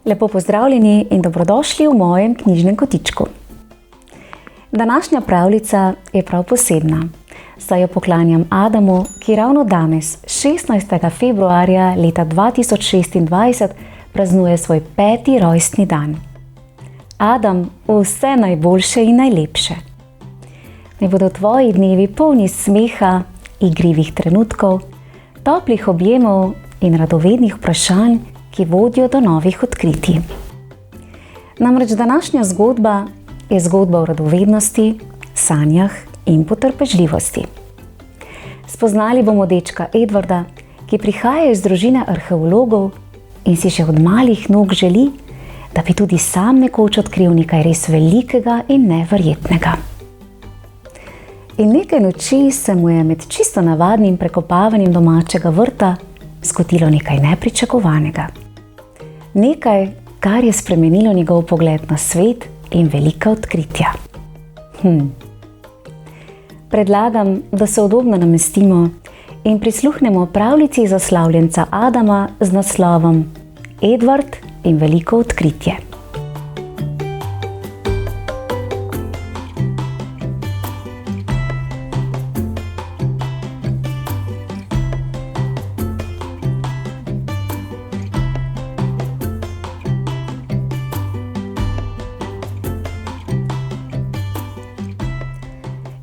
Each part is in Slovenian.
Lepo pozdravljeni in dobrodošli v mojem knjižnem kotičku. Današnja pravljica je prav posebna, saj jo poklanjam Adamu, ki ravno danes, 16. februarja leta 2026, praznuje svoj 5. rojstni dan. Adam, vse najboljše in najlepše. Naj bodo tvoji dnevi polni smeha, igrivih trenutkov, toplih objemov in radovednih vprašanj, ki vodijo do novih odkritij. Namreč današnja zgodba je zgodba o radovednosti, sanjah in potrpežljivosti. Spoznali bomo dečka Edvarda, ki prihaja iz družine arheologov in si že od malih nog želi, da bi tudi sam nekoč odkril nekaj res velikega in neverjetnega. In nekaj noči se mu je med čisto navadnim prekopavanjem domačega vrta zgodilo nekaj nepričakovanega. Nekaj, kar je spremenilo njegov pogled na svet in velika odkritja. Predlagam, da se udobno namestimo in prisluhnemo pravljici zaslavljenca Adama z naslovom Edvard in veliko odkritje.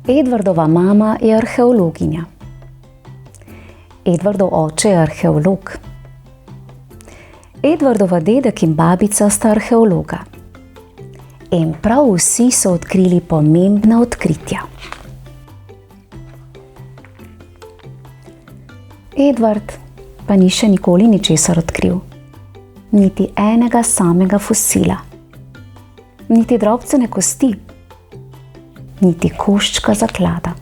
Edvardova mama je arheologinja. Edvardov oče je arheolog. Edvardova dedek in babica sta arheologa. In prav vsi so odkrili pomembna odkritja. Edvard pa ni še nikoli ničesar odkril. Niti enega samega fosila. Niti drobcene kosti. Niti koščka zaklada.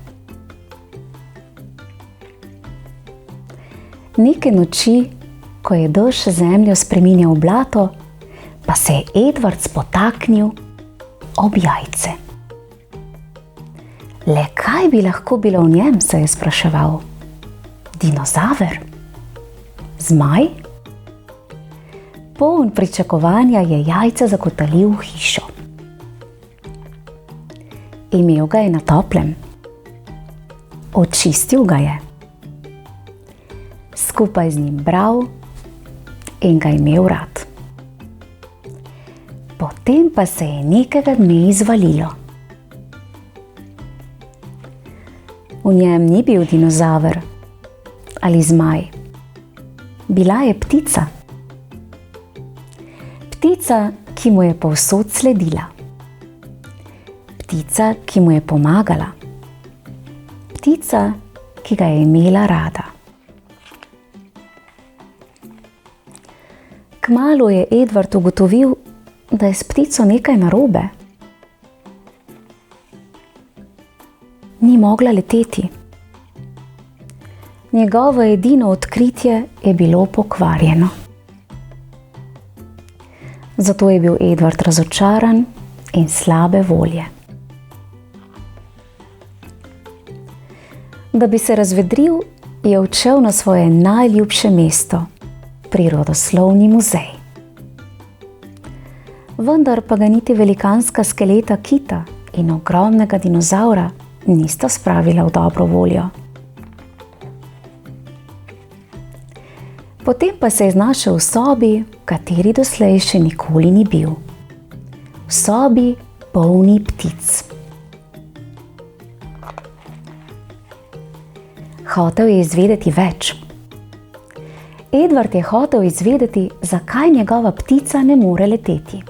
Neke noči, ko je dež zemljo spreminjal v blato, pa se je Edvard spotaknil ob jajce. Le kaj bi lahko bilo v njem, se je spraševal. Dinozaver? Zmaj? Poln pričakovanja je jajce zakotalil v hišo. Imel ga je na toplem. Očistil ga je. Skupaj z njim bral in ga imel rad. Potem pa se je nekega dne izvalilo. V njem ni bil dinozaver ali zmaj. Bila je ptica. Ptica, ki mu je povsod sledila. Ptica, ki mu je pomagala. Ptica, ki ga je imela rada. Kmalu je Edvard ugotovil, da je s ptico nekaj narobe. Ni mogla leteti. Njegovo edino odkritje je bilo pokvarjeno. Zato je bil Edvard razočaran in slabe volje. Da bi se razvedril, je odšel na svoje najljubše mesto, prirodoslovni muzej. Vendar pa ga niti velikanska skeleta kita in ogromnega dinozavra nista spravila v dobro voljo. Potem pa se je znašel v sobi, v kateri doslej še nikoli ni bil. V sobi polni ptic. Hotel je izvedeti več. Edvard je hotel izvedeti, zakaj njegova ptica ne more leteti.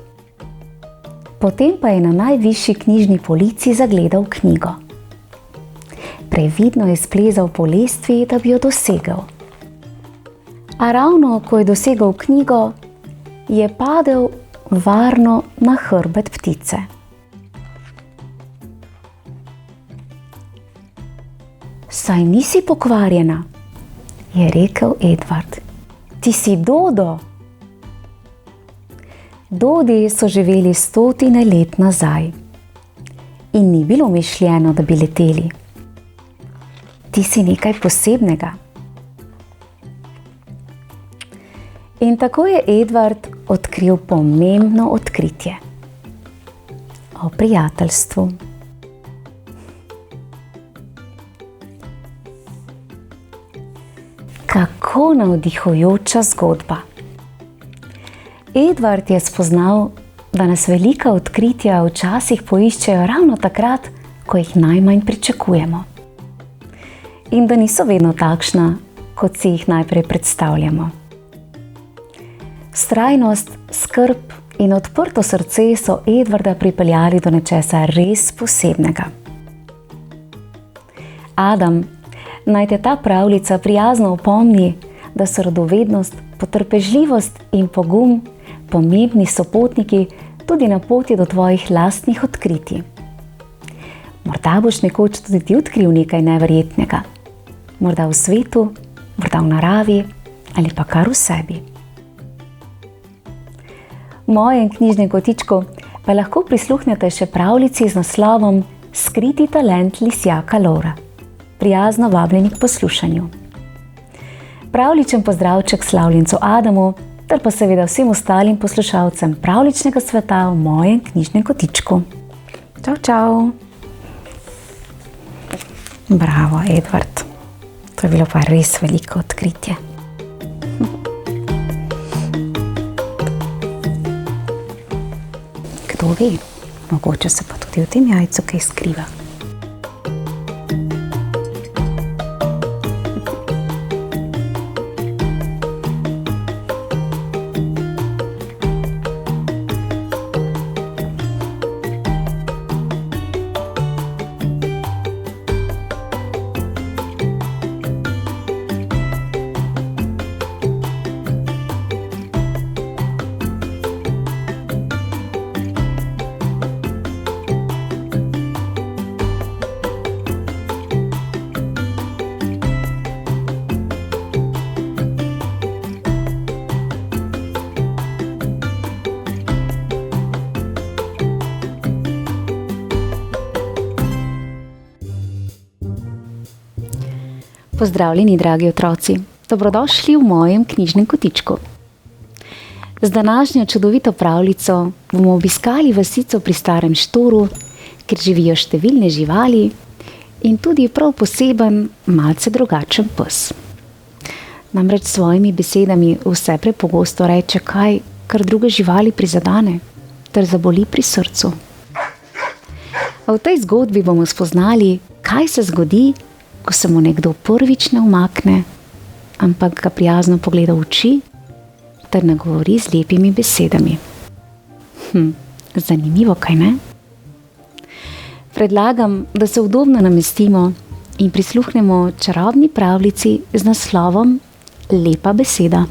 Potem pa je na najvišji knjižni polici zagledal knjigo. Previdno je splezal po lestvi, da bi jo dosegel. A ravno, ko je dosegel knjigo, je padel varno na hrbet ptice. Saj nisi pokvarjena, je rekel Edvard. ti si Dodo. Dodi so živeli 100 let nazaj in ni bilo mišljeno, da bi leteli. Ti si nekaj posebnega. In tako je Edvard odkril pomembno odkritje o prijateljstvu. Kako navdihujoča zgodba. Edvard je spoznal, da nas velika odkritja včasih poiščejo ravno takrat, ko jih najmanj pričakujemo. In da niso vedno takšna, kot si jih najprej predstavljamo. Vztrajnost, skrb in odprto srce so Edvarda pripeljali do nečesa res posebnega. Adam, naj te ta pravljica prijazno opomni, da so radovednost, potrpežljivost in pogum pomembni sopotniki tudi na poti do tvojih lastnih odkritij. Morda boš nekoč tudi ti odkril nekaj neverjetnega. Morda v svetu, morda v naravi ali pa kar v sebi. V mojem knjižnem kotičku pa lahko prisluhnete še pravljici z naslovom Skriti talent lisjaka Lora. Prijazno vabljeni k poslušanju. Pravličen pozdravček slavljencu Adamu, ter pa seveda vsem ostalim poslušalcem pravličnega sveta v mojem knjižnem kotičku. Čau, čau! Bravo, Edvard. To je bilo pa res veliko odkritje. Kdo ve, mogoče se pa tudi v tem jajcu kaj skriva. Pozdravljeni, dragi otroci, dobrodošli v mojem knjižnem kotičku. Z današnjo čudovito pravljico bomo obiskali vasico pri Starem Štoru, kjer živijo številne živali in tudi prav poseben, malce drugačen pes. Namreč s svojimi besedami vse prepogosto reče kaj, kar druge živali prizadene, ter zaboli pri srcu. A v tej zgodbi bomo spoznali, kaj se zgodi, ko se mu nekdo prvič ne umakne, ampak ga prijazno pogleda v oči ter nagovori z lepimi besedami. Zanimivo, kaj ne? Predlagam, da se udobno namestimo in prisluhnemo čarobni pravljici z naslovom Lepa beseda.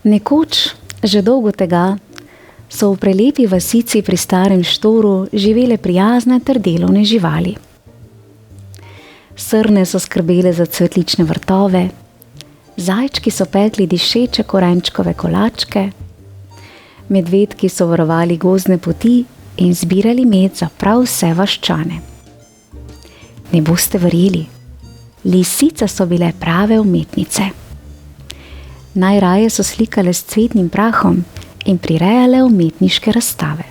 Nekoč, že dolgo tega, so v prelepi vasici pri Starem Štoru živele prijazne ter delovne živali. Srne so skrbele za cvetlične vrtove, zajčki so pekli dišeče korenčkove kolačke, medvedki so varovali gozdne poti in zbirali med za prav vse vaščane. Ne boste verjeli, lisice so bile prave umetnice. Najraje so slikale s cvetnim prahom in prirejale umetniške razstave.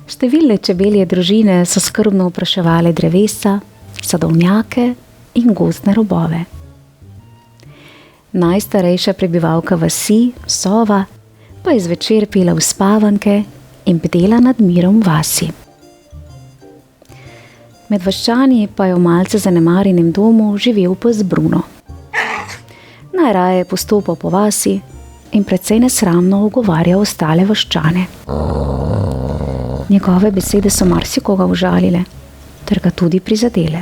Številne čebelje družine so skrbno opraševale drevesa, sadovnjake in gozdne robove. Najstarejša prebivalka vasi, sova, pa je zvečer pela uspavanke in bdela nad mirom v vasi. Med vaščani pa je v malce zanemarjenem domu živel pes Bruno. Najraje je postopal po vasi in precej nesramno ogovarjal ostale vaščane. Njegove besede so marsikoga užalile, ter ga tudi prizadele.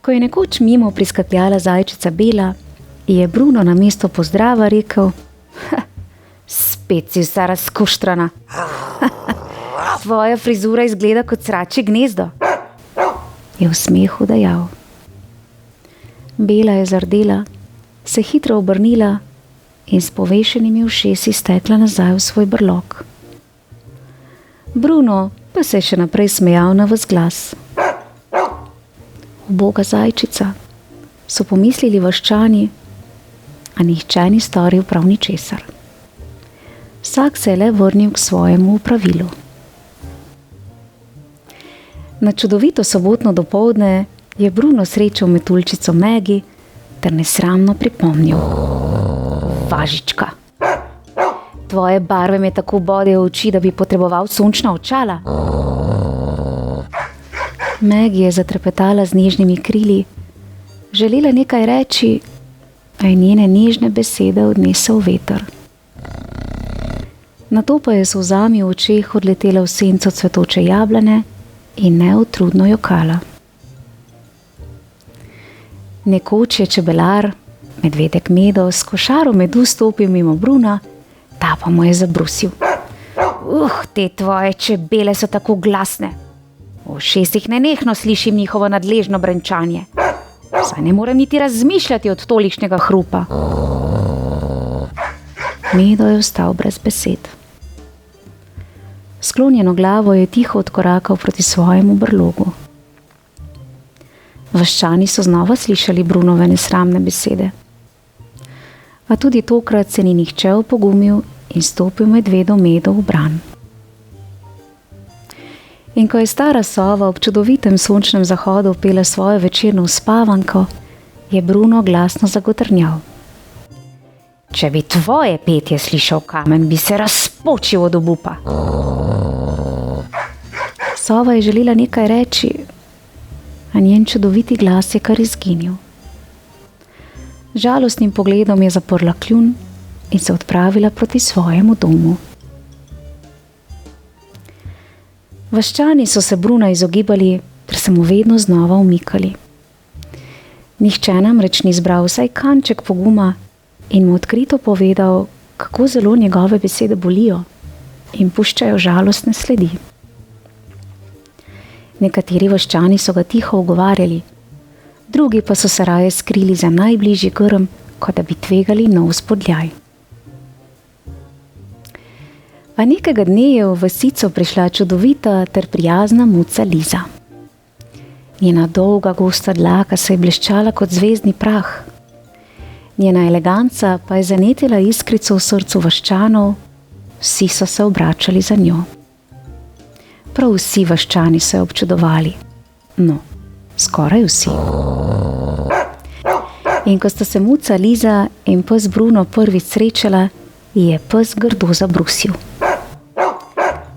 Ko je nekoč mimo priskakljala zajčica Bela, je Bruno namesto pozdrava rekel: spet si vsa razkuštrana. Tvoja frizura izgleda kot sračje gnezdo, je v smehu dejal. Bela je zardela, se hitro obrnila in s povešenimi ušesi stekla nazaj v svoj brlog. Bruno pa se je še naprej smejal na ves glas. Uboga zajčica, so pomislili vaščani, a nihče ni storil prav ničesar. Vsak se je le vrnil k svojemu opravilu. Na čudovito sobotno dopoldne je Bruno srečal metuljčico Megi ter nesramno pripomnil. Važička, tvoje barve me tako bodejo v oči, da bi potreboval sončna očala. Megi je zatrepetala z nežnimi krili, želela nekaj reči, a je njene nežne besede odnesel veter. Nato pa je s solzami v očeh odletela v senco cvetoče jablane in neutrudno jokala. Nekoč je čebelar, medvedek Medo, s košaro medu stopil mimo Bruna, ta pa mu je zabrusil. Te tvoje čebele so tako glasne. V ušesih nenehno slišim njihovo nadležno brenčanje. Saj ne morem niti razmišljati od tolikšnega hrupa. Medo je ostal brez besed. Sklonjeno glavo je tiho odkorakal proti svojemu brlogu. Vaščani so znova slišali Brunove nesramne besede. A tudi tokrat se ni nihče opogumil in stopil medvedu Medo v bran. In ko je stara sova ob čudovitem sončnem zahodu pela svojo večerno uspavanko, je Bruno glasno zagotrnjal. Če bi tvoje petje slišal kamen, bi se razpočil od obupa. Sova je želela nekaj reči, a njen čudoviti glas je kar izginil. Žalostnim pogledom je zaprla kljun in se odpravila proti svojemu domu. Vaščani so se Bruna izogibali, ter se mu vedno znova umikali. Nihče namreč ni zbral vsaj kanček poguma in mu odkrito povedal, kako zelo njegove besede bolijo in puščajo žalostne sledi. Nekateri vaščani so ga tiho ugovarjali, drugi pa so se raje skrili za najbližji grm, kot da bi tvegali nov spodljaj. A nekega dne je v vasico prišla čudovita ter prijazna muca Liza. Njena dolga, gosta dlaka se je bleščala kot zvezdni prah. Njena eleganca pa je zanetila iskrico v srcu vaščanov, vsi so se obračali za njo. Prav vsi vaščani so jo občudovali. No, skoraj vsi. In ko sta se muca Liza in pes Bruno prvič srečala, je pes grdo zabrusil.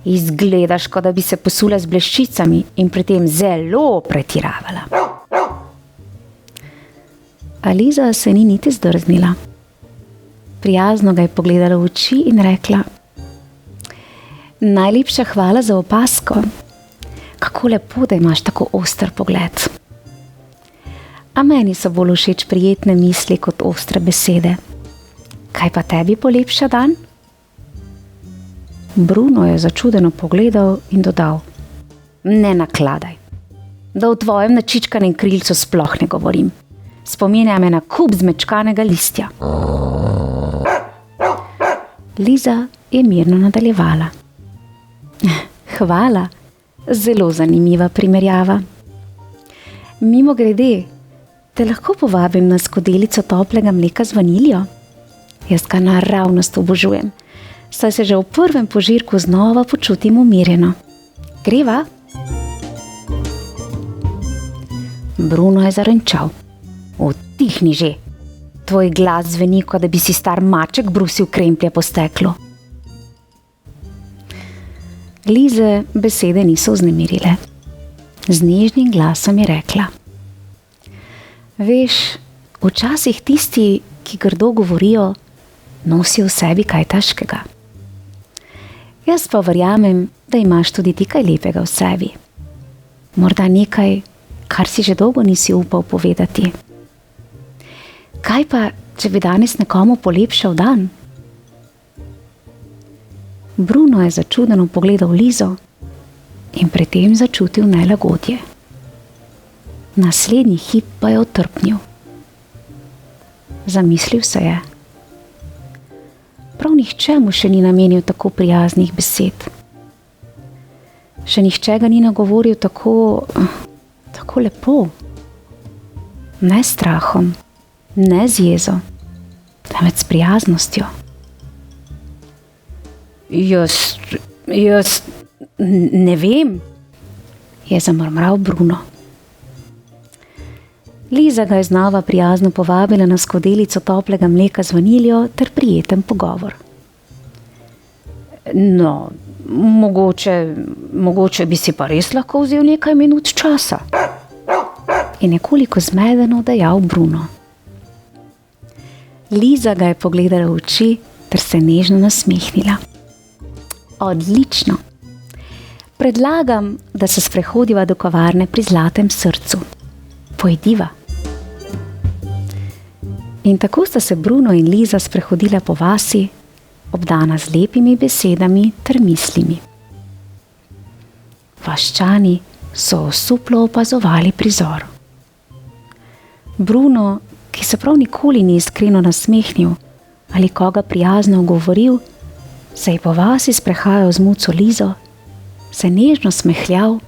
Izgledaš, kot da bi se posula z bleščicami in pri tem zelo pretiravala. A Liza se ni niti zdrznila. Prijazno ga je pogledala v oči in rekla: Najlepša hvala za opasko. Kako lepo, da imaš tako oster pogled. A meni so bolj všeč prijetne misli kot ostre besede. Kaj pa tebi polepša dan? Bruno je začudeno pogledal in dodal: Ne nakladaj, da o tvojem načičkanem krilcu sploh ne govorim. Spominja me na kup zmečkanega listja. Liza je mirno nadaljevala. Hvala, zelo zanimiva primerjava. Mimogrede, te lahko povabim na skodelico toplega mleka z vaniljo? Jaz ga naravnost obožujem, saj se že v prvem požirku znova počutim umirjeno. Greva? Bruno je zarenčal. Utihni že, tvoj glas zveni, kot da bi si star maček brusil kremplje po steklu. Lize besede niso vznemirile. Z nežnim glasom je rekla: Veš, včasih tisti, ki grdo govorijo, nosijo v sebi kaj težkega. Jaz pa verjamem, da imaš tudi ti kaj lepega v sebi. Morda nekaj, kar si že dolgo nisi upal povedati. Kaj pa, če bi danes nekomu polepšal dan? Bruno je začudeno pogledal Lizo in pri tem začutil nelagodje. Naslednji hip pa je otrpnil. Zamislil se je. Prav nihče mu še ni namenil tako prijaznih besed. Še nihče ga ni nagovoril tako lepo. Ne s strahom, ne z jezo, temveč s prijaznostjo. Jaz ne vem, je zamrmral Bruno. Liza ga je znova prijazno povabila na skodelico toplega mleka z vaniljo ter prijeten pogovor. No, mogoče bi si pa res lahko vzel nekaj minut časa, je nekoliko zmedeno dejal Bruno. Liza ga je pogledala v oči ter se nežno nasmehnila. Odlično. Predlagam, da se sprehodiva do kavarne pri Zlatem srcu. Pojdiva. In tako sta se Bruno in Liza sprehodila po vasi, obdana z lepimi besedami ter mislimi. Vaščani so osuplo opazovali prizor. Bruno, ki se prav nikoli ni iskreno nasmehnil ali koga prijazno ogovoril, se je po vasi sprehajal z muco Lizo, se nežno smehljal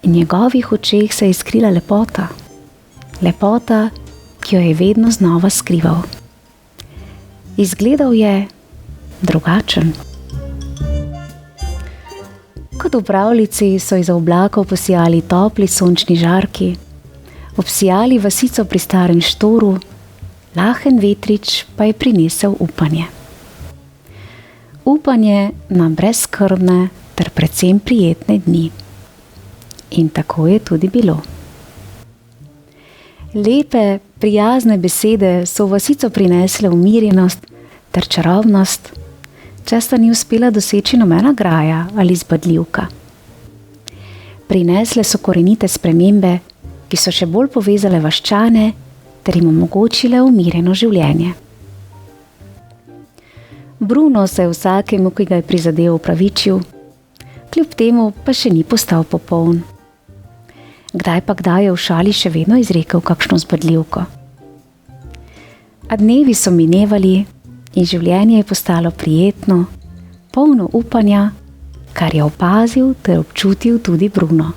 in v njegovih očeh se je iskrila lepota. Lepota, ki jo je vedno znova skrival. Izgledal je drugačen. Kot v pravljici so iz oblakov posijali topli sončni žarki, obsijali vasico pri starem štoru, lahen vetrič pa je prinesel upanje. Upanje na brezskrbne ter predvsem prijetne dni. In tako je tudi bilo. Lepe, prijazne besede so v vasico prinesle umirjenost ter čarobnost, česa ni uspela doseči nobena graja ali zbadljivka. Prinesle so korenite spremembe, ki so še bolj povezale vaščane ter jim omogočile umirjeno življenje. Bruno se je vsakemu, ki ga je prizadel, opravičil, kljub temu pa še ni postal popoln. Kdaj pa kdaj je v šali še vedno izrekel kakšno zbadljivko. A dnevi so minevali in življenje je postalo prijetno, polno upanja, kar je opazil ter občutil tudi Bruno.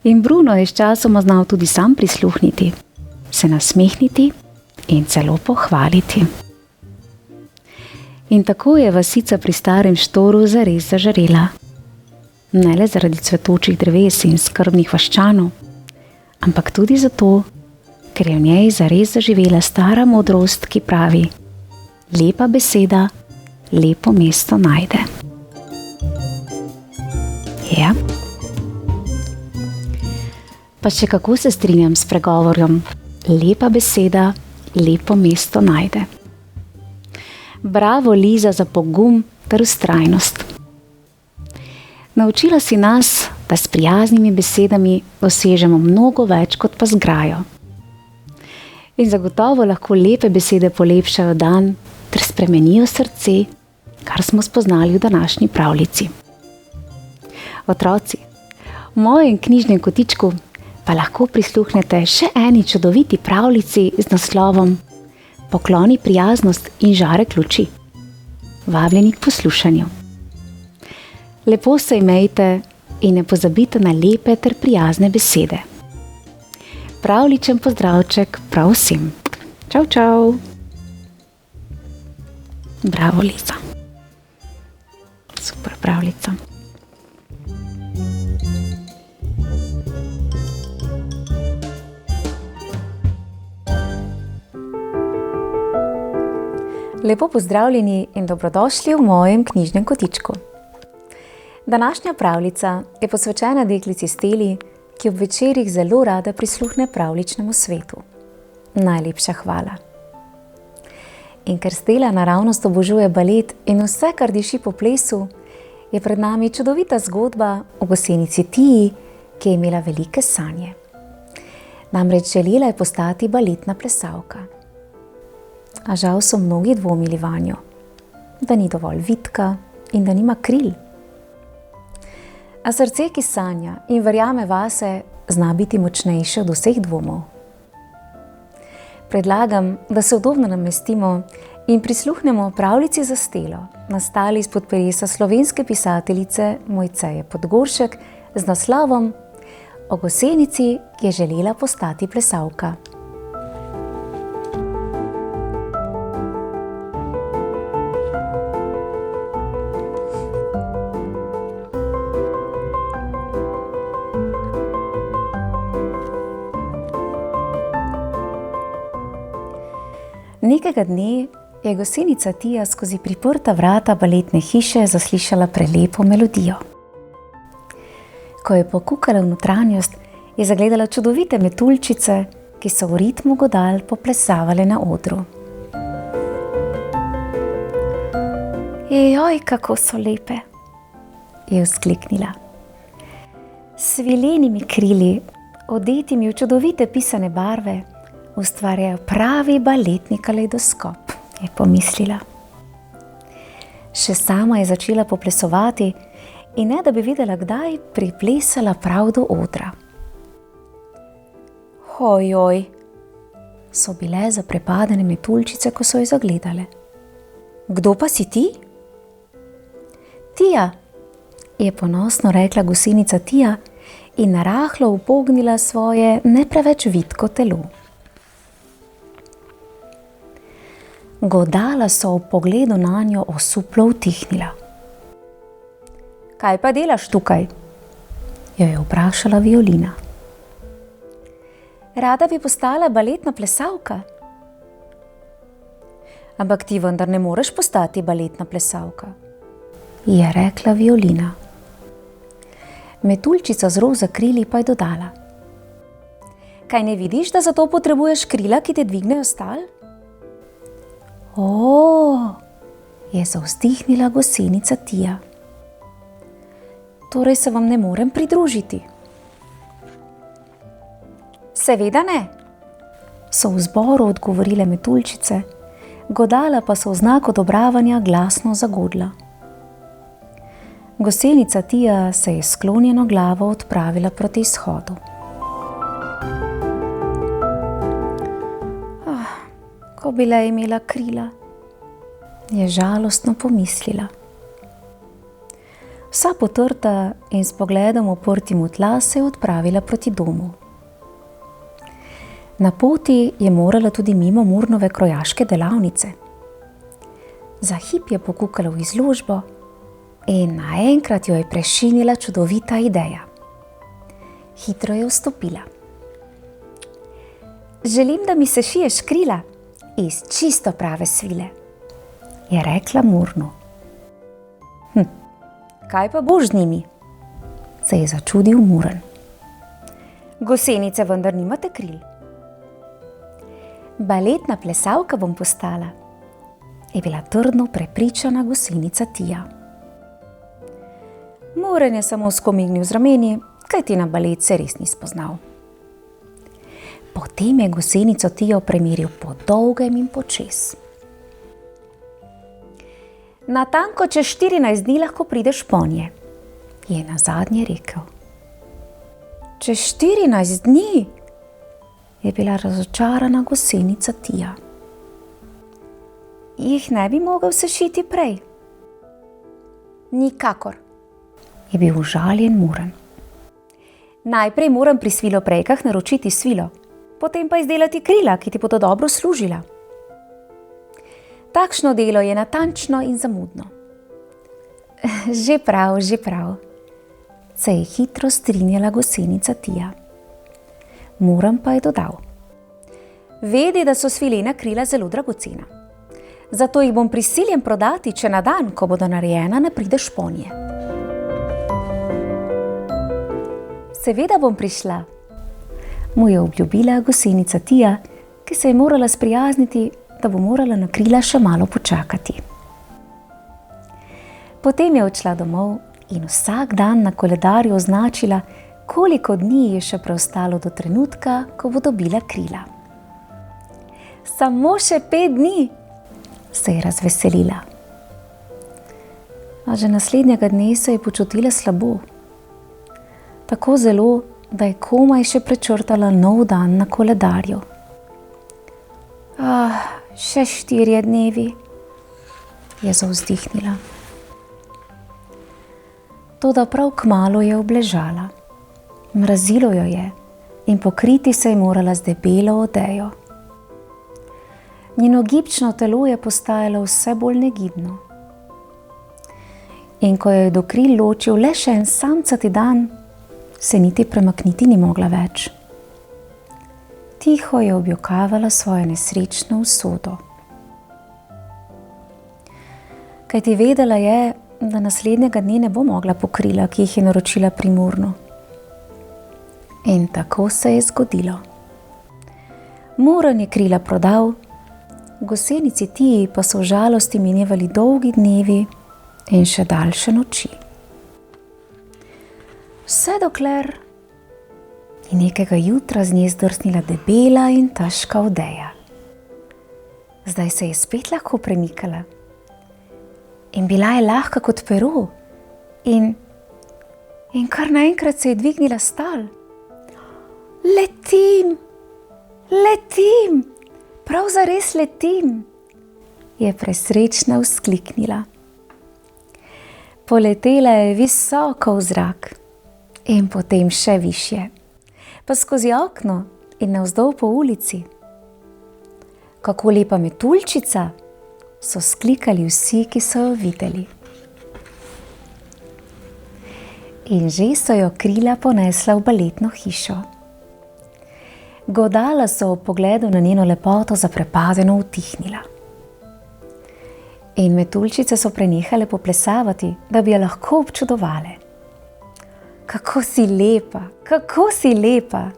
In Bruno je sčasoma znal tudi sam prisluhniti, se nasmehniti in celo pohvaliti. In tako je vasica pri starem štoru zares zažarela. Ne le zaradi cvetočih dreves in skrbnih vaščanov, ampak tudi zato, ker je v njej zares zaživela stara modrost, ki pravi: lepa beseda, lepo mesto najde. Ja. Pa še kako se strinjam s pregovorjem: lepa beseda, lepo mesto najde. Bravo, Liza, za pogum ter vztrajnost. Naučila si nas, da s prijaznimi besedami dosežemo mnogo več kot pa z grajo. In zagotovo lahko lepe besede polepšajo dan ter spremenijo srce, kar smo spoznali v današnji pravljici. Otroci, v mojem knjižnem kotičku pa lahko prisluhnete še eni čudoviti pravljici z naslovom Pokloni, prijaznost in žarek luči. Vabljeni k poslušanju. Lepo se imejte in ne pozabite na lepe ter prijazne besede. Pravličen pozdravček prav vsem. Čau, čau. Bravo, Liza. Super pravljica. Lepo pozdravljeni in dobrodošli v mojem knjižnem kotičku. Današnja pravljica je posvečena deklici Steli, ki ob večerih zelo rada prisluhne pravljičnemu svetu. Najlepša hvala. In ker Stela naravnost obožuje balet in vse, kar diši po plesu, je pred nami čudovita zgodba o gosenici Tiji, ki je imela velike sanje. Namreč želela je postati baletna plesalka. A žal so mnogi dvomili vanjo. da ni dovolj vitka in da nima kril. A srce, ki sanja in verjame vase, zna biti močnejše od vseh dvomov. Predlagam, da se udobno namestimo in prisluhnemo pravljici za stelo, nastali izpod peresa slovenske pisateljice Mojceje Podgoršek z naslovom O gosenici, ki je želela postati plesalka. Nekega dne je gosenica Tija skozi priprta vrata baletne hiše zaslišala prelepo melodijo. Ko je pokukala v notranjost, je zagledala čudovite metuljčice, ki so v ritmu godal poplesavale na odru. Joj, kako so lepe, je vzkliknila. S svilenimi krili, odetimi v čudovite pisane barve, ustvarjajo pravi baletni kalejdoskop, je pomislila. Še sama je začela poplesovati in ne da bi videla, kdaj priplesala prav do odra. Ojoj, so bile zaprepadene metuljčice, ko so jo zagledale. Kdo pa si ti? Tija, je ponosno rekla gosenica Tija in narahlo upognila svoje ne preveč vitko telo. Godala so v pogledu nanjo osuplo utihnila. Kaj pa delaš tukaj? Jo je vprašala Violina. Rada bi postala baletna plesalka. Ampak ti vendar ne moreš postati baletna plesalka, je rekla Violina. Metuljčica z roza krili pa je dodala. Kaj ne vidiš, da za to potrebuješ krila, ki te dvignejo s tal? Je zavzdihnila gosenica Tija. Torej se vam ne morem pridružiti. Seveda ne, so v zboru odgovorile metuljčice, godala pa so v znak odobravanja glasno zagodla. Gosenica Tija se je s sklonjeno glavo odpravila proti izhodu. Ko bi le imela krila, je žalostno pomislila. Vsa potrta in s pogledom uprtim v tla se je odpravila proti domu. Na poti je morala tudi mimo Murnove krojaške delavnice. Za hip je pokukala v izložbo in naenkrat jo je prešinila čudovita ideja. Hitro je vstopila. Želim, da mi sešiješ krila iz čisto prave svile, je rekla Murnu. Kaj pa boš z njimi? Se je začudil Murn. Gosenice vendar nimate kril. Baletna plesalka bom postala, je bila trdno prepričana gosenica Tija. Murn je samo skomignil z rameni, kajti na balet se res ni spoznal. Potem je gosenico Tijo premeril po dolgem in počez. Natanko čez 14 dni lahko prideš ponje, je nazadnje rekel. Čez 14 dni, je bila razočarana gosenica Tija. Jih ne bi mogel sešiti prej? Nikakor, je bil užaljen Murn. Najprej moram pri sviloprejkah naročiti svilo, potem pa izdelati krila, ki ti bodo dobro služila. Takšno delo je natančno in zamudno. Že prav, se je hitro strinjala gosenica Tija. Murn pa je dodal. Vedi, da so svilena krila zelo dragocena. Zato jih bom prisiljen prodati, če na dan, ko bodo narejena, ne prideš ponje. Seveda bom prišla, mu je obljubila gosenica Tija, ki se je morala sprijazniti, da bo morala na krila še malo počakati. Potem je odšla domov in vsak dan na koledarju označila, koliko dni je še preostalo do trenutka, ko bo dobila krila. Samo še 5 dni, se je razveselila. A že naslednjega dne se je počutila slabo. Tako zelo, da je komaj še prečrtala nov dan na koledarju. Še 4 dnevi, je zavzdihnila. Toda prav kmalu je obležala. Mrazilo jo je in pokriti se je morala z debelo odejo. Njeno gibčno telo je postajalo vse bolj negibno. In ko jo je do kril ločil le še en samcati dan, se niti premakniti ni mogla več. Tiho je objokavala svojo nesrečno usodo. Kajti vedela je, da naslednjega dne ne bo mogla po krila, ki jih je naročila Primornu. In tako se je zgodilo. Moran je krila prodal, gosenici Tiji pa so v žalosti minevali dolgi dnevi in še daljše noči. Vse dokler je nekega jutra z nje zdrsnila debela in težka odeja. Zdaj se je spet lahko premikala in bila je lahka kot pero in kar naenkrat se je dvignila s tal. Letim, letim, prav zares letim, je presrečna vzkliknila. Poletela je visoko v zrak in potem še višje, pa skozi okno in navzdol po ulici. Kako lepa metuljčica, so sklikali vsi, ki so jo videli. In že so jo krila ponesla v baletno hišo. Godala so ob pogledu na njeno lepoto zaprepadeno utihnila. In metuljčice so prenehale poplesavati, da bi jo lahko občudovale. Kako si lepa,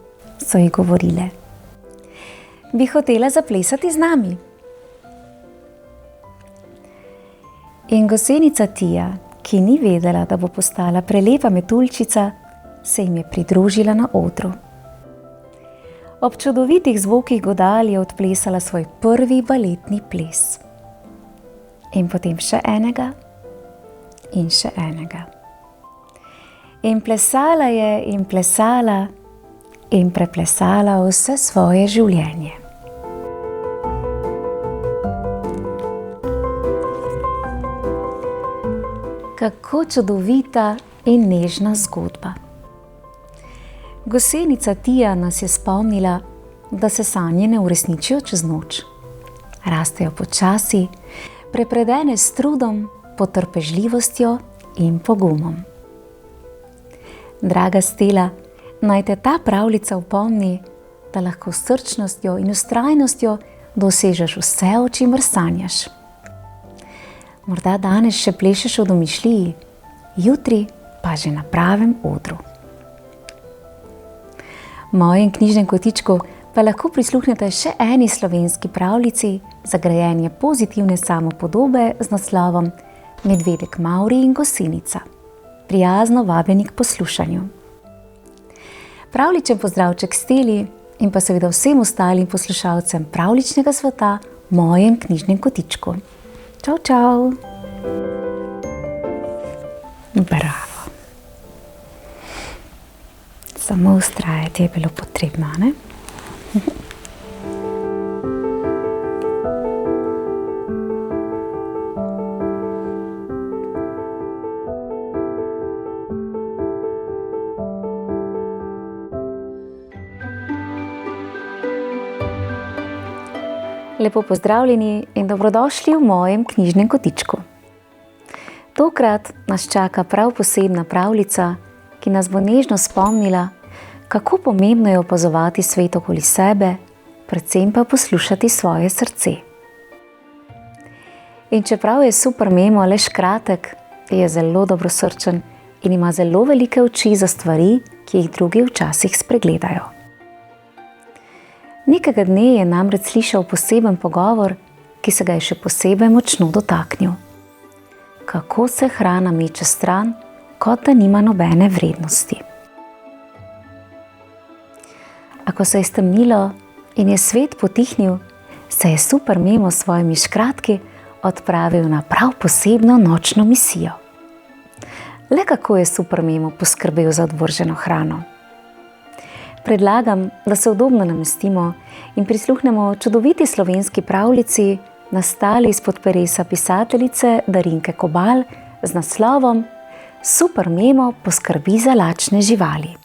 so ji govorile. Bi hotela zaplesati z nami? In gosenica Tija, ki ni vedela, da bo postala prelepa metuljčica, se jim je pridružila na odru. Ob čudovitih zvokih godal je odplesala svoj prvi baletni ples. In potem še enega in še enega. In plesala je in plesala in preplesala vse svoje življenje. Kako čudovita in nežna zgodba. Gosenica Tija nas je spomnila, da se sanje ne uresničijo čez noč. Rastejo počasi, prepredene s trudom, potrpežljivostjo in pogumom. Draga Stela, naj te ta pravljica opomni, da lahko s srčnostjo in vztrajnostjo dosežeš vse, o čemer sanjaš. Morda danes še plešeš v domišljiji, jutri pa že na pravem odru. Mojem knjižnem kotičku pa lahko prisluhnete še eni slovenski pravljici za grajenje pozitivne samopodobe z naslovom Medvedek Mavri in gosenica. Prijazno vabljeni k poslušanju. Pravličen pozdravček Steli in pa seveda vsem ostalim poslušalcem pravličnega sveta v mojem knjižnem kotičku. Čau, čau! Bravo! Samo vztrajati je bilo potrebno, ne? Lepo pozdravljeni in dobrodošli v mojem knjižnem kotičku. Tokrat nas čaka prav posebna pravljica, ki nas bo nežno spomnila, kako pomembno je opazovati svet okoli sebe, predvsem pa poslušati svoje srce. In čeprav je super memo Aleš kratek, je zelo dobrosrčen in ima zelo velike oči za stvari, ki jih drugi včasih spregledajo. Nekega dne je namreč slišal poseben pogovor, ki se ga je še posebej močno dotaknil. Kako se hrana meče stran, kot da nima nobene vrednosti. A ko se je stemnilo in je svet potihnil, se je super memo s svojimi škratki odpravil na prav posebno nočno misijo. Le kako je Super Memo poskrbel za odvrženo hrano. Predlagam, da se udobno namestimo in prisluhnemo čudoviti slovenski pravljici, nastali izpod peresa pisateljice Darinke Kobal z naslovom Super Memo poskrbi za lačne živali.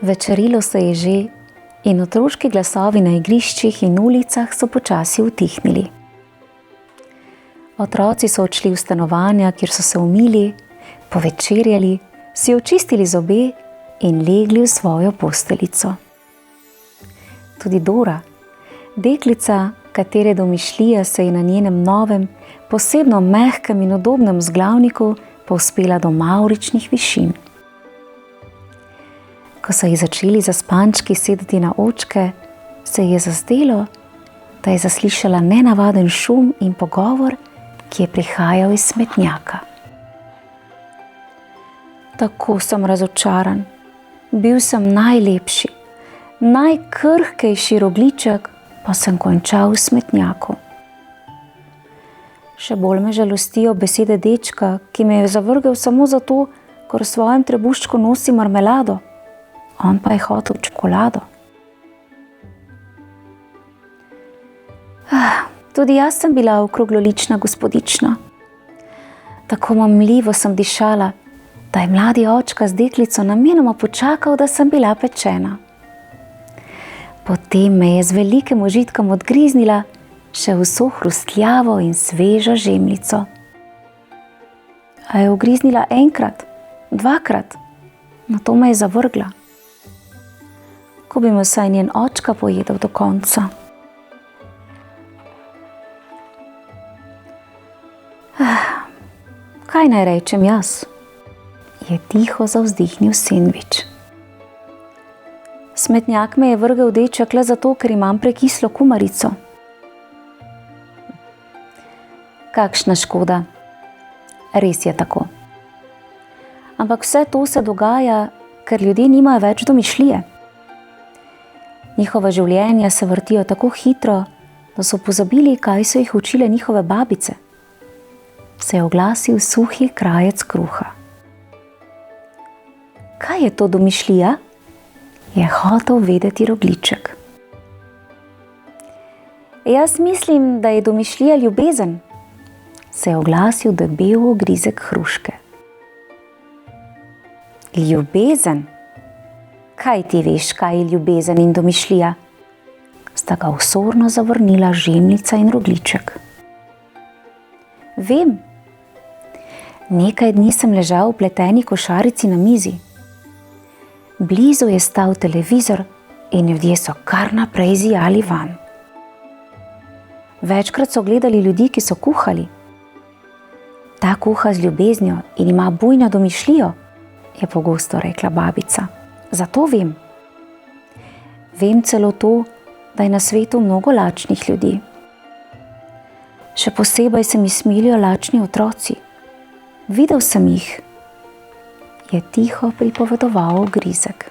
Večerilo se je že in otroški glasovi na igriščih in ulicah so počasi utihnili. Otroci so odšli v stanovanja, kjer so se umili, povečerjali, si očistili zobe in legli v svojo posteljico. Tudi Dora, deklica, katere domišljija se je na njenem novem, posebno mehkem in udobnem vzglavniku povzpela do mavričnih višin. Ko so ji začeli zaspančki sedeti na očke, se ji je zazdelo, da je zaslišala nenavaden šum in pogovor, ki je prihajal iz smetnjaka. Tako sem razočaran. Bil sem najlepši, najkrhkejši rogljiček, pa sem končal v smetnjaku. Še bolj me žalostijo besede dečka, ki me je zavrgel samo zato, ker v svojem trebuščku nosi marmelado. On pa je hotel čokolado. Tudi jaz sem bila okroglolična gospodična. Tako mamljivo sem dišala, da je mladi očka z deklico namenoma počakal, da sem bila pečena. Potem me je z velikim užitkom odgriznila še vso hrustljavo in svežo žemljico. A je ugriznila enkrat, dvakrat, nato me je zavrgla. Ko bi me vsaj njen očka pojedel do konca. Kaj naj rečem jaz? Je tiho zavzdihnil sendvič. Smetnjak me je vrgel deček le zato, ker imam prekislo kumarico. Kakšna škoda. Res je tako. Ampak vse to se dogaja, ker ljudje nimajo več domišljije. Njihova življenja se vrtijo tako hitro, da so pozabili, kaj so jih učile njihove babice. Se je oglasil suhi krajec kruha. Kaj je to domišljija? Je hotel vedeti rogljiček. Jaz mislim, da je domišljija ljubezen, se je oglasil debel ogrizek hruške. Ljubezen? Kaj ti veš, kaj je ljubezen in domišljija? Sta ga osorno zavrnila žemljica in rogljiček. Vem. Nekaj dni sem ležal v pleteni košarici na mizi. Blizu je stal televizor in ljudje so kar naprej zijali van. Večkrat so gledali ljudi, ki so kuhali. Ta kuha z ljubeznijo in ima bujno domišljijo, je pogosto rekla babica. Zato vem. Vem celo to, da je na svetu mnogo lačnih ljudi. Še posebej se mi smilijo lačni otroci. Videl sem jih, je tiho pripovedoval ogrizek.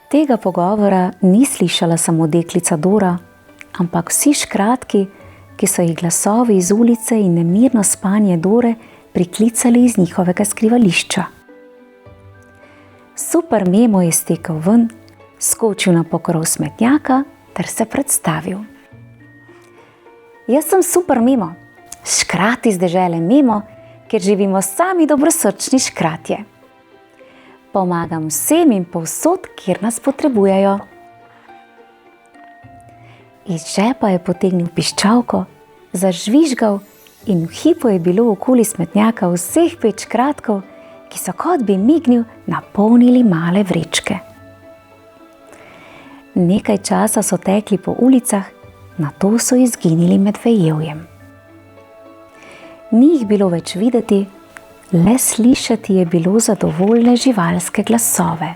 Tega pogovora ni slišala samo deklica Dora, ampak vsi škratki, ki so jih glasovi iz ulice in nemirno spanje Dore priklicali iz njihovega skrivališča. Super Memo je stekel ven, skočil na pokrov smetnjaka ter se predstavil. Jaz sem Super Memo, škrat iz dežele Memo, kjer živimo sami dobrosrčni škratje. Pomagam vsem in povsod, kjer nas potrebujejo. Iz žepa je potegnil piščalko, zažvižgal in v hipu je bilo okoli smetnjaka vseh 5 škratkov, ki so kot bi mignil napolnili male vrečke. Nekaj časa so tekli po ulicah, nato so izginili med vejevjem. Ni jih bilo več videti, le slišati je bilo zadovoljne živalske glasove.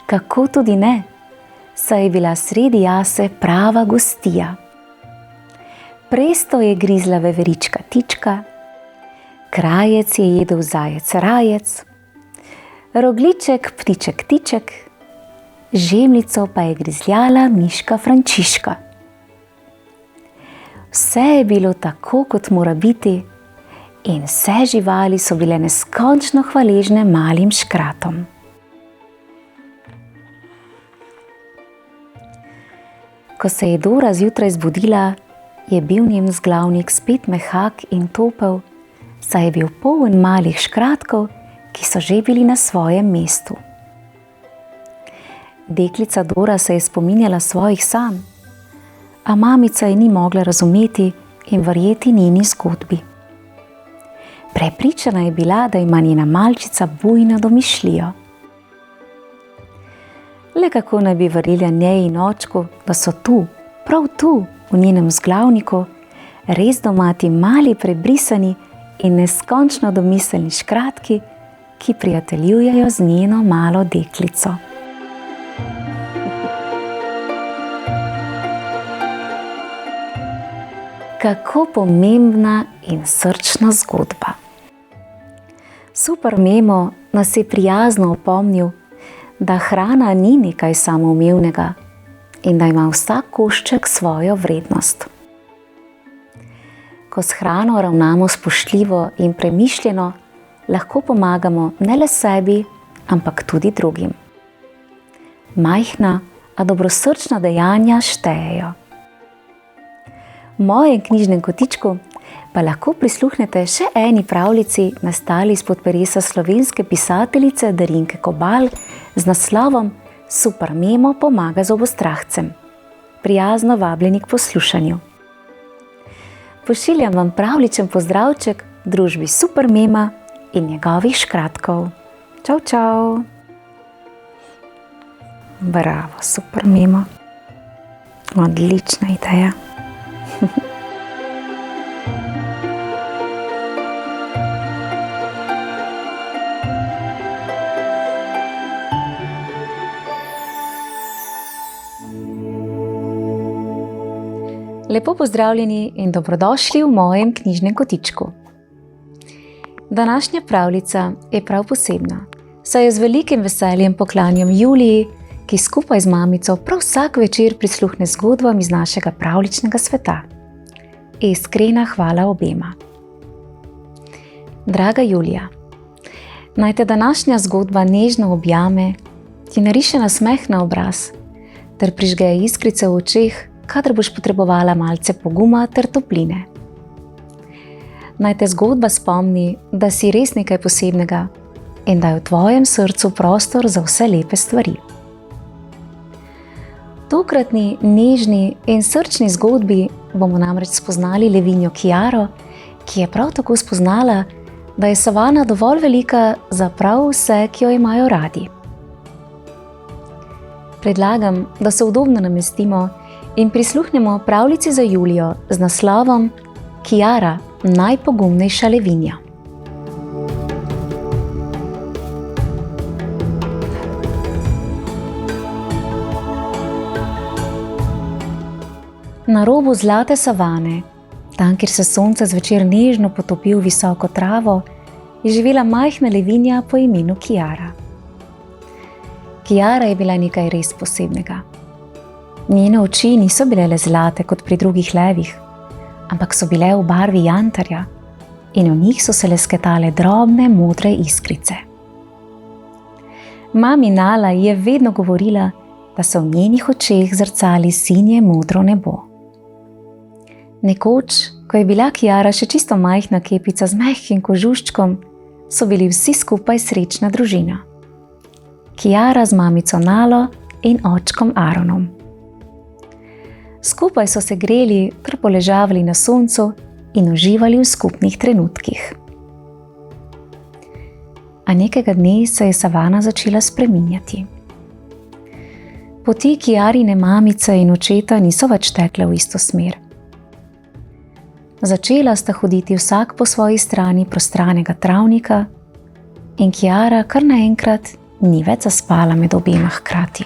Kako tudi ne? saj je bila sredi jase prava gostija. Presto je grizla veverička Tička, krajec je jedel zajec Rajec, rogliček ptiček Tiček, žemljico pa je grizljala miška Frančiška. Vse je bilo tako, kot mora biti, in vse živali so bile neskončno hvaležne malim škratom. Ko se je Dora zjutraj zbudila, je bil njen vzglavnik spet mehak in topel, saj je bil poln malih škratkov, ki so že bili na svojem mestu. Deklica Dora se je spominjala svojih sanj, a mamica je ni mogla razumeti in verjeti njeni zgodbi. Prepričana je bila, da ima njena malčica bujno domišljijo. Le kako naj bi verjela njej in očku, da so tu, prav tu, v njenem vzglavniku, res domati mali prebrisani in neskončno domiselni škratki, ki prijateljujejo z njeno malo deklico. Kako pomembna in srčna zgodba. Super Memo nas je prijazno opomnil, da hrana ni nekaj samoumevnega in da ima vsak košček svojo vrednost. Ko s hrano ravnamo spoštljivo in premišljeno, lahko pomagamo ne le sebi, ampak tudi drugim. Majhna, a dobrosrčna dejanja štejejo. V mojem knjižnem kotičku pa lahko prisluhnete še eni pravljici, nastali izpod peresa slovenske pisateljice Darinke Kobal z naslovom Super Memo pomaga zobostrahcem. Prijazno vabljeni k poslušanju. Pošiljam vam pravličen pozdravček v družbi Super Mema in njegovih škratkov. Čau, čau! Bravo, Super Memo! Odlična ideja! Lepo pozdravljeni in dobrodošli v mojem knjižnem kotičku. Današnja pravljica je prav posebna, saj jo z velikim veseljem poklanjam Juliji, ki skupaj z mamico prav vsak večer prisluhne zgodbam iz našega pravljičnega sveta. Iskrena hvala obema. Draga Julija, naj te današnja zgodba nežno objame, ti nariše nasmeh na obraz ter prižge iskrice v očeh, kadar boš potrebovala malce poguma ter topline. Naj te zgodba spomni, da si res nekaj posebnega in da je v tvojem srcu prostor za vse lepe stvari. V tokratni, nežni in srčni zgodbi bomo namreč spoznali levinjo Kiaro, ki je prav tako spoznala, da je savana dovolj velika za prav vse, ki jo imajo radi. Predlagam, da se udobno namestimo in prisluhnemo pravljici za Julijo z naslovom Kiara, najpogumnejša levinja. Na robu zlate savane, tam, kjer se sonce zvečer nežno potopi v visoko travo, je živela majhna levinja po imenu Kiara. Kiara je bila nekaj res posebnega. Njene oči niso bile le zlate kot pri drugih levih, ampak so bile v barvi jantarja in v njih so se lesketale drobne modre iskrice. Mami Nala je vedno govorila, da so v njenih očeh zrcali sinje modro nebo. Nekoč, ko je bila Kiara še čisto majhna kepica z mehkim kožuščkom, so bili vsi skupaj srečna družina. Kiara z mamico Nalo in očkom Aaronom. Skupaj so se greli ter poležavali na soncu in uživali v skupnih trenutkih. A nekega dne se je savana začela spreminjati. Poti Kiarine mamice in očeta niso več tekle v isto smer. Začela sta hoditi vsak po svoji strani prostranega travnika in Kiara kar naenkrat ni več zaspala med obema hkrati.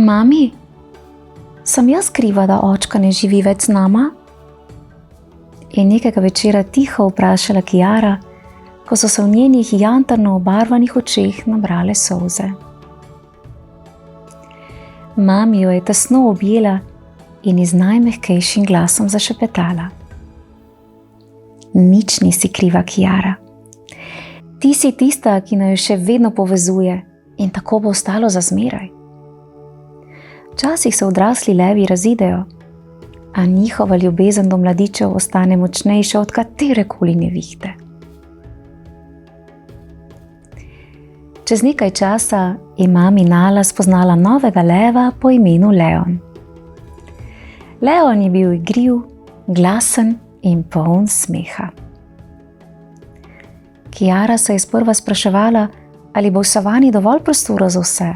Mami, sem jaz kriva, da očka ne živi več z nama? Je nekega večera tiho vprašala Kiara, ko so se v njenih jantarno obarvanih očeh nabrale solze. Mami jo je tesno objela in ji z najmehkejšim glasom zašepetala. Nič nisi kriva, Kiara. Ti si tista, ki naju še vedno povezuje in tako bo ostalo za zmeraj. Včasih se odrasli levi razidejo, a njihova ljubezen do mladičev ostane močnejša od katerekoli nevihte. Čez nekaj časa je mami Nala spoznala novega leva po imenu Leon. Leon je bil igriv, glasen in poln smeha. Kiara se je sprva spraševala, ali bo v savani dovolj prostora za vse,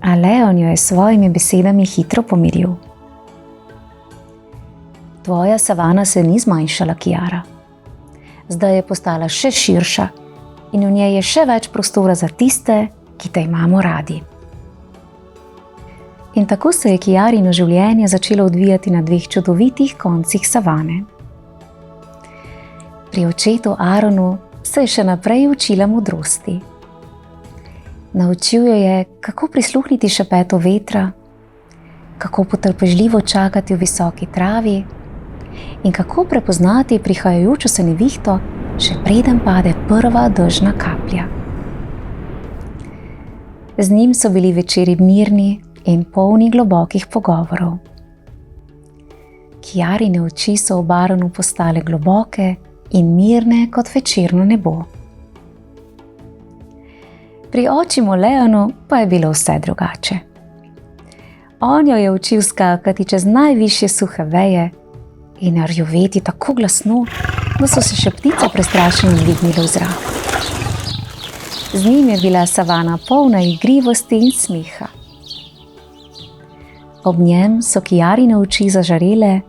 a Leon jo je s svojimi besedami hitro pomiril. Tvoja savana se ni zmanjšala, Kiara. Zdaj je postala še širša in v njej je še več prostora za tiste, ki te imamo radi. In tako se je Kiarino življenje začelo odvijati na dveh čudovitih koncih savane. Pri očetu Aaronu se je še naprej učila modrosti. Naučil jo je, kako prisluhniti šepetu vetra, kako potrpežljivo čakati v visoki travi in kako prepoznati prihajajočo se nevihto, še preden pade prva dežna kaplja. Z njim so bili večeri mirni in polni globokih pogovorov. Kiarine oči so ob Aaronu postale globoke in mirne kot večerno nebo. Pri očimu Leonu pa je bilo vse drugače. On jo je učil skakati čez najvišje suhe veje in rjoveti tako glasno, da so se še ptice prestrašeno dvignile v zrak. Z njim je bila savana polna igrivosti in smeha. Ob njem so Kiarine oči zažarele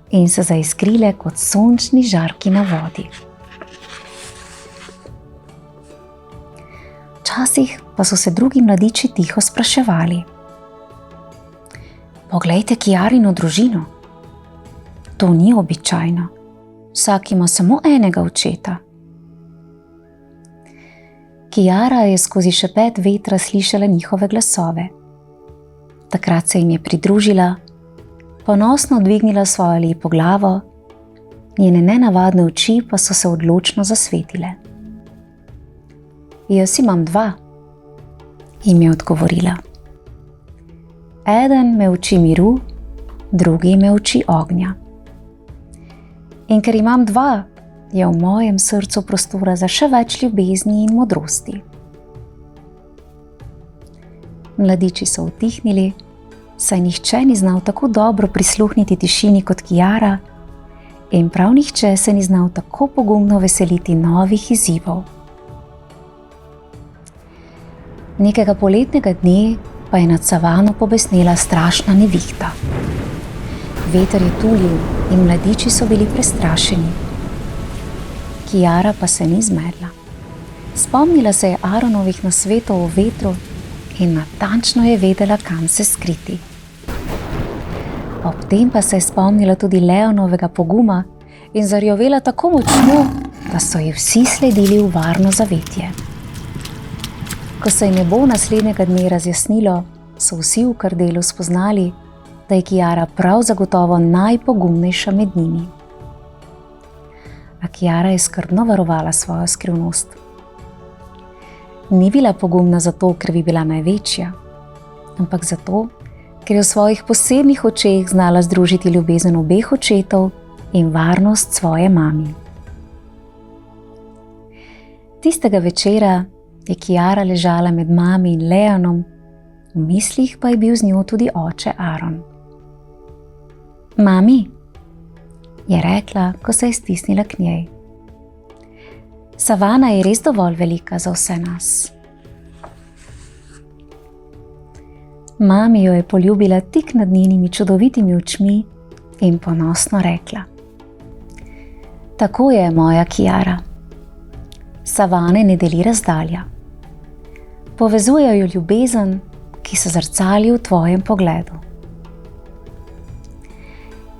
in se zaiskrile kot sončni žarki na vodi. Včasih pa so se drugi mladiči tiho spraševali. Poglejte Kiarino družino. To ni običajno. Vsak ima samo enega očeta. Kiara je skozi šepet vetra slišala njihove glasove. Takrat se jim je pridružila, ponosno dvignila svojo lepo glavo, njene nenavadne oči pa so se odločno zasvetile. Jaz imam dva, jim je odgovorila. Eden me uči miru, drugi me uči ognja. In ker imam dva, je v mojem srcu prostora za še več ljubezni in modrosti. Mladiči so utihnili, saj nihče ni znal tako dobro prisluhniti tišini kot Kiara in prav nihče se ni znal tako pogumno veseliti novih izzivov. Nekega poletnega dne pa je nad savano pobesnela strašna nevihta. Veter je tulil in mladiči so bili prestrašeni. Kiara pa se ni zmedla. Spomnila se je Aaronovih nasvetov o vetru in natančno je vedela, kam se skriti. Ob tem pa se je spomnila tudi Leonovega poguma in zarjovela tako močno, da so ji vsi sledili v varno zavetje. Ko se je nebo naslednjega dne razjasnilo, so vsi v krdelu spoznali, da je Kiara prav zagotovo najpogumnejša med njimi. A Kiara je skrbno varovala svojo skrivnost. Ni bila pogumna zato, ker bi bila največja, ampak zato, ker je v svojih posebnih očeh znala združiti ljubezen obeh očetov in varnost svoje mami. Tistega večera je Kiara ležala med mami in Leonom, v mislih pa je bil z njo tudi oče Aaron. Mami, je rekla, ko se je stisnila k njej. Savana je res dovolj velika za vse nas. Mami jo je poljubila tik nad njenimi čudovitimi očmi in ponosno rekla. Tako je, moja Kiara. Savane ne deli razdalja. Povezujejo jo ljubezen, ki se zrcali v tvojem pogledu.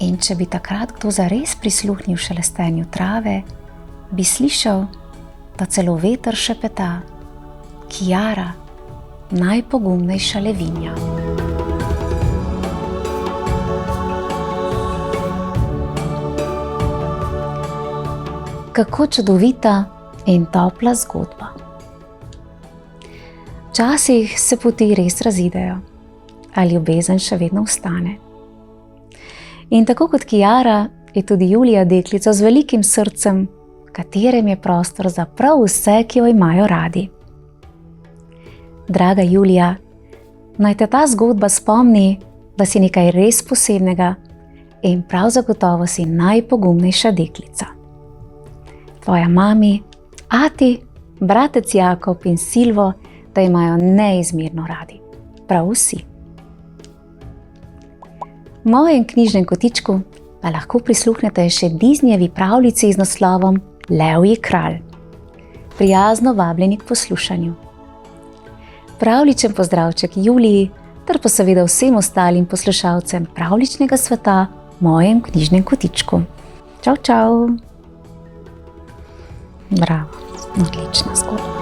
In če bi takrat kdo zares prisluhnil šelestenju trave, bi slišal, da celo veter šepeta: Kiara, najpogumnejša levinja. Kako čudovita in topla zgodba. Včasih se poti res razidejo, a ljubezen še vedno ostane. In tako kot Kiara, je tudi Julija deklica z velikim srcem, v katerem je prostor za prav vse, ki jo imajo radi. Draga Julija, naj te ta zgodba spomni, da si nekaj res posebnega in prav zagotovo si najpogumnejša deklica. Tvoja mami, ati, bratec Jakob in Silvo te imajo neizmerno radi. Prav vsi. V mojem knjižnem kotičku pa lahko prisluhnete še Disneyevi pravljici z naslovom Levji kralj. Prijazno vabljeni k poslušanju. Pravličen pozdravček Juliji ter pa seveda vsem ostalim poslušalcem pravličnega sveta v mojem knjižnem kotičku. Čau, čau! Bravo, odlična zgodba.